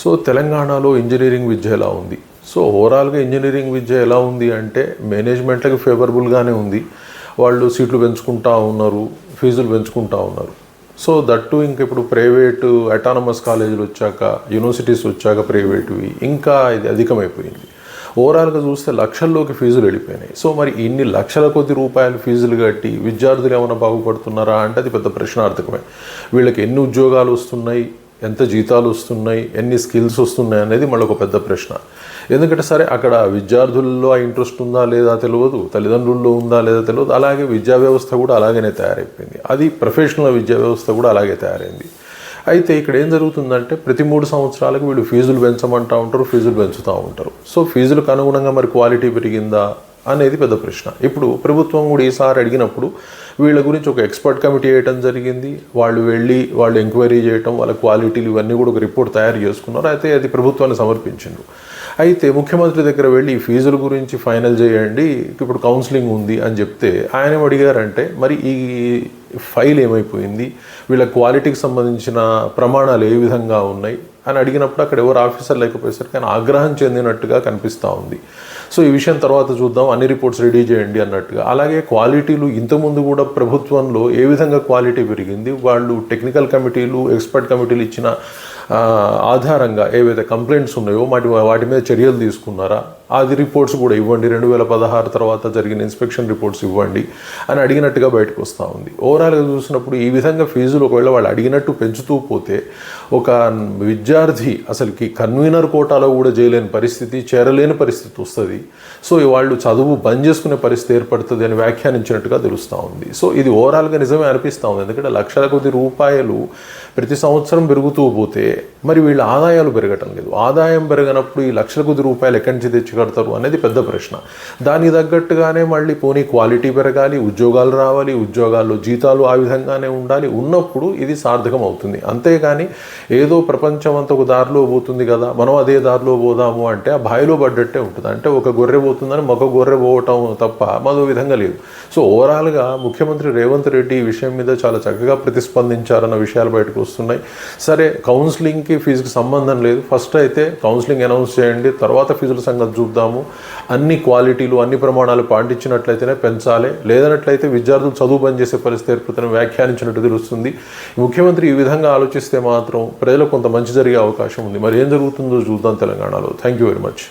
So తెలంగాణలో engineering విద్య ఎలా ఉంది? సో ఓవరాల్గా ఇంజనీరింగ్ విద్య ఎలా ఉంది అంటే మేనేజ్మెంట్లకు ఫేవరబుల్గానే ఉంది. వాళ్ళు సీట్లు పెంచుకుంటా ఉన్నారు, ఫీజులు పెంచుకుంటా ఉన్నారు. సో దట్టు ఇంక ఇప్పుడు ప్రైవేటు అటానమస్ కాలేజీలు వచ్చాక, యూనివర్సిటీస్ వచ్చాక ప్రైవేటువి ఇంకా ఇది అధికమైపోయింది. ఓవరాల్గా చూస్తే లక్షల్లోకి ఫీజులు వెళ్ళిపోయినాయి. సో మరి ఇన్ని లక్షల కొద్ది రూపాయలు ఫీజులు కట్టి విద్యార్థులు ఏమైనా బాగుపడుతున్నారా అంటే అది పెద్ద ప్రశ్నార్థకమే. వీళ్ళకి ఎన్ని ఉద్యోగాలు వస్తున్నాయి, ఎంత జీతాలు వస్తున్నాయి, ఎన్ని స్కిల్స్ వస్తున్నాయి అనేది మళ్ళీ ఒక పెద్ద ప్రశ్న. ఎందుకంటే సరే అక్కడ విద్యార్థుల్లో ఆ ఇంట్రెస్ట్ ఉందా లేదా తెలియదు, తల్లిదండ్రుల్లో ఉందా లేదా తెలియదు. అలాగే విద్యా వ్యవస్థ కూడా అలాగనే తయారైపోయింది. అది ప్రొఫెషనల్ విద్యా వ్యవస్థ కూడా అలాగే తయారైంది. అయితే ఇక్కడ ఏం జరుగుతుందంటే ప్రతి 3 సంవత్సరాలకు వీళ్ళు ఫీజులు పెంచమంటూ ఉంటారు, ఫీజులు పెంచుతూ ఉంటారు. సో ఫీజులకు అనుగుణంగా మరి క్వాలిటీ పెరిగిందా అనేది పెద్ద ప్రశ్న. ఇప్పుడు ప్రభుత్వం కూడా ఈసారి అడిగినప్పుడు వీళ్ళ గురించి ఒక ఎక్స్పర్ట్ కమిటీ వేయటం జరిగింది. వాళ్ళు ఎంక్వైరీ చేయటం, వాళ్ళ క్వాలిటీలు ఇవన్నీ కూడా ఒక రిపోర్ట్ తయారు చేసుకున్నారు. అయితే అది ప్రభుత్వాన్ని సమర్పించిండ్రు. అయితే ముఖ్యమంత్రి దగ్గర వెళ్ళి ఈ ఫీజుల గురించి ఫైనల్ చేయండి, ఇప్పుడు కౌన్సిలింగ్ ఉంది అని చెప్తే ఆయన ఏమడిగారంటే మరి ఈ ఫైల్ ఏమైపోయింది, వీళ్ళ క్వాలిటీకి సంబంధించిన ప్రమాణాలు ఏ విధంగా ఉన్నాయి అని అడిగినప్పుడు అక్కడ ఎవరు ఆఫీసర్ లేకపోయేసరికి ఆయన ఆగ్రహం చెందినట్టుగా కనిపిస్తూ ఉంది. సో ఈ విషయం తర్వాత చూద్దాం, అన్ని రిపోర్ట్స్ రెడీ చేయండి అన్నట్టుగా. అలాగే క్వాలిటీలు ఇంతకుముందు కూడా ప్రభుత్వంలో ఏ విధంగా క్వాలిటీ పెరిగింది, వాళ్ళు టెక్నికల్ కమిటీలు, ఎక్స్పర్ట్ కమిటీలు ఇచ్చిన ఆధారంగా ఏవైతే కంప్లైంట్స్ ఉన్నాయో వాటి మీద చర్యలు తీసుకున్నారా, అది రిపోర్ట్స్ కూడా ఇవ్వండి, 2016 తర్వాత జరిగిన ఇన్స్పెక్షన్ రిపోర్ట్స్ ఇవ్వండి అని అడిగినట్టుగా బయటకు వస్తూ ఉంది. ఓవరాల్గా చూసినప్పుడు ఈ విధంగా ఫీజులు ఒకవేళ వాళ్ళు అడిగినట్టు పెంచుతూ పోతే ఒక విద్యార్థి అసలుకి కన్వీనర్ కోటాలో కూడా చేయలేని పరిస్థితి, చేరలేని పరిస్థితి వస్తుంది. సో వాళ్ళు చదువు బంద్ చేసుకునే పరిస్థితి ఏర్పడుతుంది అని వ్యాఖ్యానించినట్టుగా తెలుస్తూ ఉంది. సో ఇది ఓవరాల్గా నిజమే అనిపిస్తూ ఉంది. ఎందుకంటే లక్షల కొద్ది రూపాయలు ప్రతి సంవత్సరం పెరుగుతూ పోతే మరి వీళ్ళ ఆదాయాలు పెరగటం లేదు. ఆదాయం పెరగనప్పుడు ఈ లక్షల కొద్ది రూపాయలు ఎక్కడి నుంచి తెచ్చుకడతారు అనేది పెద్ద ప్రశ్న. దానికి తగ్గట్టుగానే మళ్ళీ పోనీ క్వాలిటీ పెరగాలి, ఉద్యోగాలు రావాలి, ఉద్యోగాల్లో జీతాలు ఆ విధంగానే ఉండాలి. ఉన్నప్పుడు ఇది సార్థకం అవుతుంది. అంతేగాని ఏదో ప్రపంచం అంతా ఒక దారిలో పోతుంది కదా, మనం అదే దారిలో పోదాము అంటే ఆ బాయిలో పడ్డట్టే ఉంటుంది. అంటే ఒక గొర్రె పోతుందని మరొక గొర్రె పోవటం తప్ప మరో విధంగా లేదు. సో ఓవరాల్గా ముఖ్యమంత్రి రేవంత్ రెడ్డి ఈ విషయం మీద చాలా చక్కగా ప్రతిస్పందించారన్న విషయాలు బయటకు వస్తున్నాయి. సరే కౌన్సిలింగ్కి ఫీజుకి సంబంధం లేదు, ఫస్ట్ అయితే కౌన్సిలింగ్ అనౌన్స్ చేయండి, తర్వాత ఫీజుల సంగతి చూద్దాము. అన్ని క్వాలిటీలు, అన్ని ప్రమాణాలు పాటించినట్లయితేనే పెంచాలి, లేదన్నట్లయితే విద్యార్థులు చదువు బంద్ చేసే పరిస్థితి ఏర్పడుతుందని వ్యాఖ్యానించినట్టు తెలుస్తుంది. ముఖ్యమంత్రి ఈ విధంగా ఆలోచిస్తే మాత్రం ప్రజలకు కొంత మంచి జరిగే అవకాశం ఉంది. మరి ఏం జరుగుతుందో చూద్దాం తెలంగాణలో. Thank you very much.